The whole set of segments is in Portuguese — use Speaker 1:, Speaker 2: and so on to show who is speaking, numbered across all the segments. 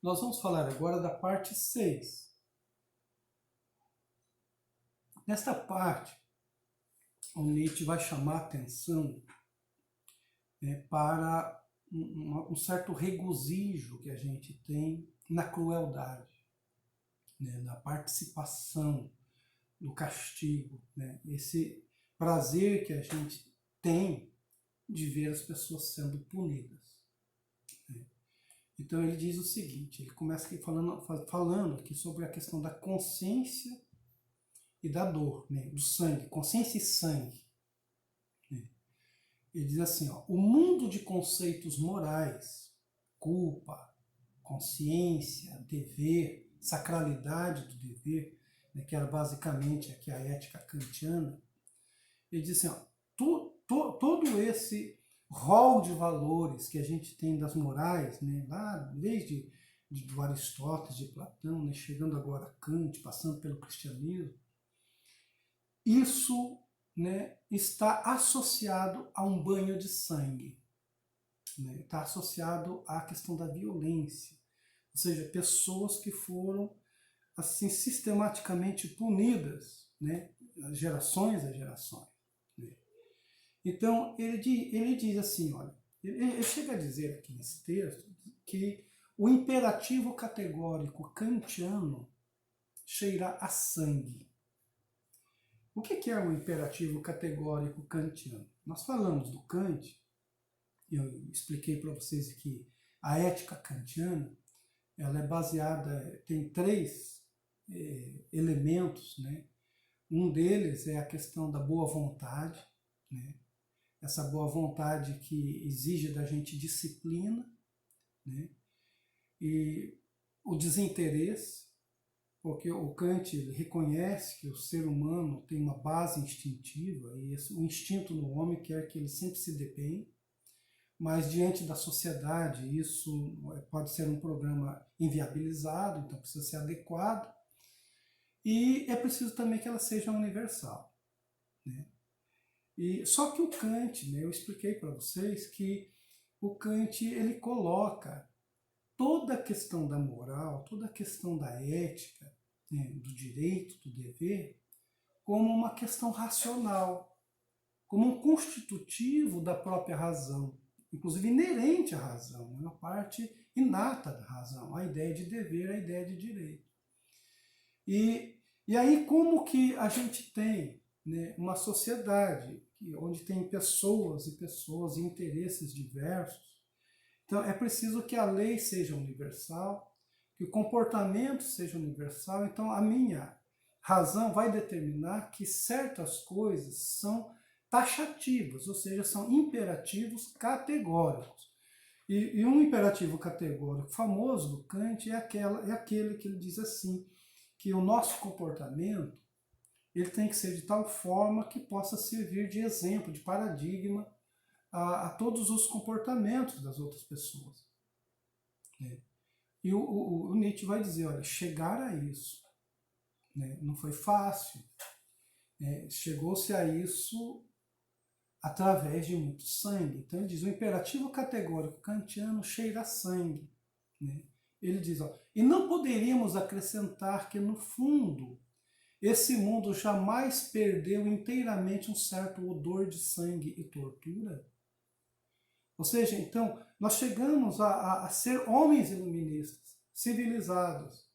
Speaker 1: Nós vamos falar agora da parte 6. Nesta parte, o Nietzsche vai chamar a atenção para um certo regozijo que a gente tem na crueldade, na participação, no castigo, esse prazer que a gente tem de ver as pessoas sendo punidas. Então ele diz o seguinte, ele começa aqui falando aqui sobre a questão da consciência e da dor, do sangue, consciência e sangue. Ele diz assim, o mundo de conceitos morais, culpa, consciência, dever, sacralidade do dever, que era basicamente aqui a ética kantiana, ele diz assim, todo esse rol de valores que a gente tem das morais, lá desde do Aristóteles, de Platão, chegando agora a Kant, passando pelo cristianismo, isso está associado a um banho de sangue, está associado à questão da violência, ou seja, pessoas que foram assim sistematicamente punidas, gerações a gerações. Então ele diz assim, olha, ele chega a dizer aqui nesse texto que o imperativo categórico kantiano cheira a sangue. O que é o imperativo categórico kantiano? Nós falamos do Kant, eu expliquei para vocês que a ética kantiana ela é baseada, tem três elementos, Um deles é a questão da boa vontade, essa boa vontade que exige da gente disciplina, e o desinteresse, porque o Kant ele reconhece que o ser humano tem uma base instintiva e o instinto no homem quer que ele sempre se dê bem, mas diante da sociedade isso pode ser um programa inviabilizado, então precisa ser adequado, e é preciso também que ela seja universal. E só que o Kant, eu expliquei para vocês que o Kant ele coloca toda a questão da moral, toda a questão da ética, do direito, do dever, como uma questão racional, como um constitutivo da própria razão, inclusive inerente à razão, uma parte inata da razão, a ideia de dever, a ideia de direito. E aí como que a gente tem uma sociedade onde tem pessoas e pessoas e interesses diversos, então é preciso que a lei seja universal, que o comportamento seja universal, então a minha razão vai determinar que certas coisas são taxativas, ou seja, são imperativos categóricos. E um imperativo categórico famoso do Kant é aquele que ele diz assim, que o nosso comportamento ele tem que ser de tal forma que possa servir de exemplo, de paradigma a todos os comportamentos das outras pessoas. E o Nietzsche vai dizer, olha, chegar a isso não foi fácil, chegou-se a isso através de muito sangue. Então ele diz, o imperativo categórico kantiano cheira a sangue. Ele diz, e não poderíamos acrescentar que no fundo esse mundo jamais perdeu inteiramente um certo odor de sangue e tortura? Ou seja, então, nós chegamos a ser homens iluministas, civilizados,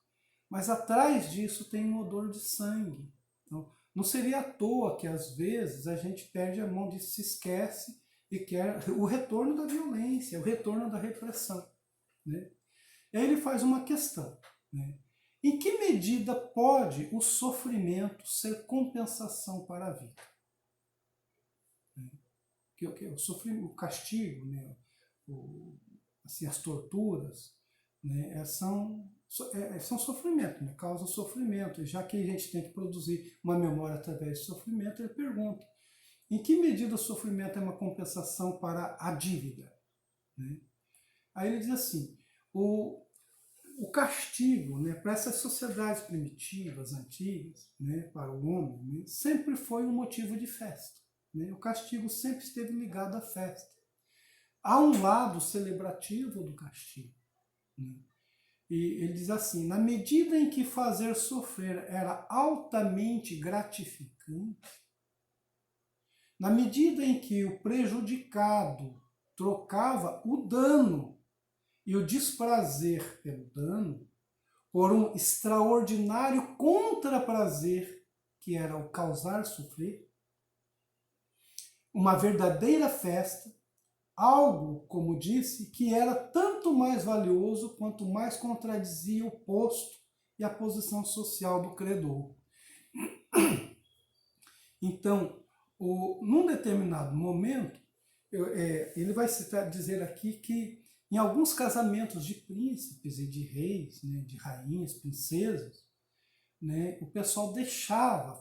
Speaker 1: mas atrás disso tem um odor de sangue. Então, não seria à toa que às vezes a gente perde a mão, se esquece e quer o retorno da violência, o retorno da repressão. E aí ele faz uma questão. Em que medida pode o sofrimento ser compensação para a vida? O sofrimento, o castigo, assim, as torturas, são sofrimento, causam sofrimento. E já que a gente tem que produzir uma memória através de sofrimento, ele pergunta, em que medida o sofrimento é uma compensação para a dívida? Aí ele diz assim, o castigo, para essas sociedades primitivas, antigas, para o homem, sempre foi um motivo de festa. O castigo sempre esteve ligado à festa. Há um lado celebrativo do castigo. E ele diz assim: na medida em que fazer sofrer era altamente gratificante, na medida em que o prejudicado trocava o dano e o desprazer pelo dano por um extraordinário contraprazer, que era o causar sofrer, uma verdadeira festa, algo, como disse, que era tanto mais valioso quanto mais contradizia o posto e a posição social do credor. Então, num determinado momento, ele vai dizer aqui que em alguns casamentos de príncipes e de reis, né, de rainhas, princesas, né, o pessoal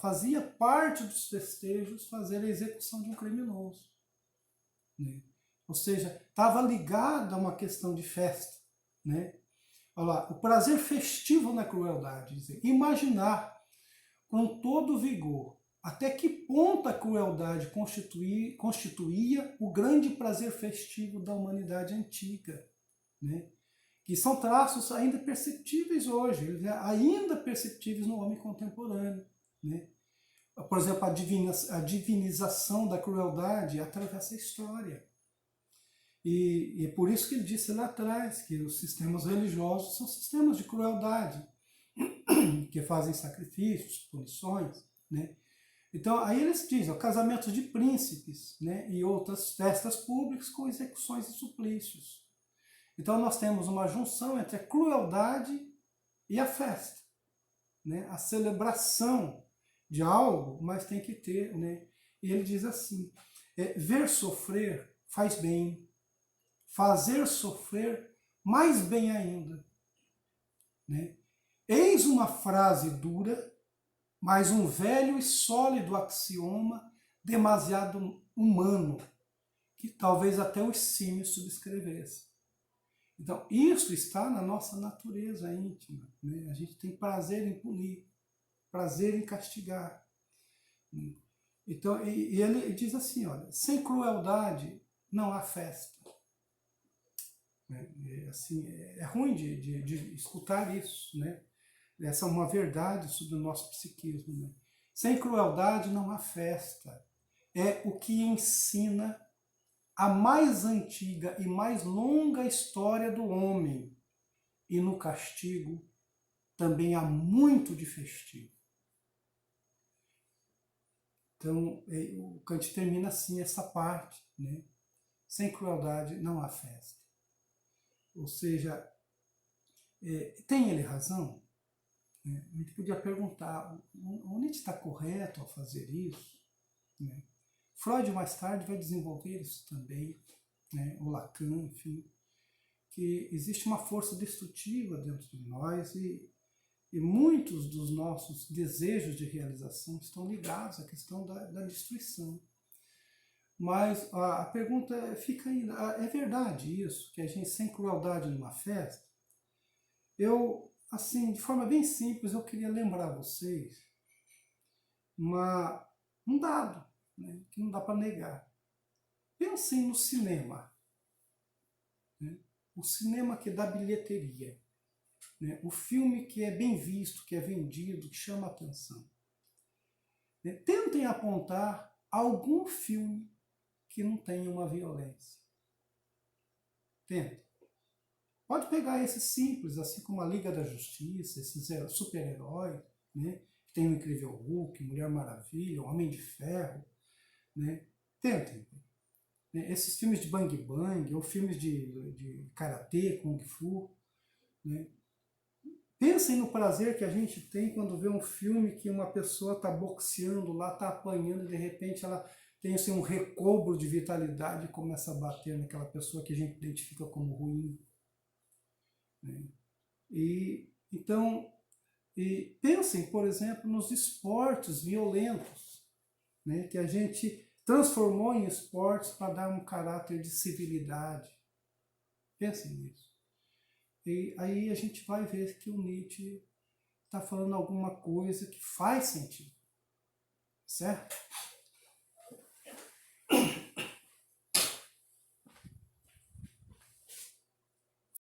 Speaker 1: fazia parte dos festejos fazer a execução de um criminoso. Né? Ou seja, estava ligado a uma questão de festa. Né? Olha lá, o prazer festivo na crueldade. Dizer, imaginar com todo vigor até que ponto a crueldade constituía o grande prazer festivo da humanidade antiga, né? Que são traços ainda perceptíveis hoje, ainda perceptíveis no homem contemporâneo. Né? Por exemplo, a divinização da crueldade atravessa a história. E é por isso que ele disse lá atrás que os sistemas religiosos são sistemas de crueldade, que fazem sacrifícios, punições, né? Então, aí eles dizem, casamentos de príncipes, né, e outras festas públicas com execuções e suplícios. Então, nós temos uma junção entre a crueldade e a festa. Né, a celebração de algo, mas tem que ter. Né, e ele diz assim, ver sofrer faz bem, fazer sofrer mais bem ainda. Né? Eis uma frase dura, mas um velho e sólido axioma demasiado humano, que talvez até os símios subscrevessem. Então, isso está na nossa natureza íntima. Né? A gente tem prazer em punir, prazer em castigar. Né? Então, e ele diz assim, olha, sem crueldade não há festa. Assim, é ruim de escutar isso, né? Essa é uma verdade sobre o nosso psiquismo. Né? Sem crueldade não há festa. É o que ensina a mais antiga e mais longa história do homem. E no castigo também há muito de festivo. Então, o Kant termina assim essa parte. Né? Sem crueldade não há festa. Ou seja, tem ele razão? A gente podia perguntar, o Nietzsche está correto ao fazer isso? Né? Freud mais tarde vai desenvolver isso também, né? O Lacan, enfim, que existe uma força destrutiva dentro de nós e muitos dos nossos desejos de realização estão ligados à questão da destruição. Mas a pergunta fica ainda, é verdade isso, que a gente sem crueldade numa festa? Eu, assim, de forma bem simples, eu queria lembrar a vocês um dado, né, que não dá para negar. Pensem no cinema. Né, o cinema que dá bilheteria. Né, o filme que é bem visto, que é vendido, que chama a atenção. Né, tentem apontar algum filme que não tenha uma violência. Tentem. Pode pegar esses simples, assim como a Liga da Justiça, esses super-heróis, né? Tem o Incrível Hulk, Mulher Maravilha, Homem de Ferro. Né? Tentem. Né? Esses filmes de Bang Bang, ou filmes de Karatê, Kung Fu. Né? Pensem no prazer que a gente tem quando vê um filme que uma pessoa está boxeando lá, está apanhando, e de repente ela tem assim, um recobro de vitalidade e começa a bater naquela pessoa que a gente identifica como ruim. Né? Então, pensem, por exemplo, nos esportes violentos, né, que a gente transformou em esportes para dar um caráter de civilidade. Pensem nisso. E aí a gente vai ver que o Nietzsche está falando alguma coisa que faz sentido. Certo?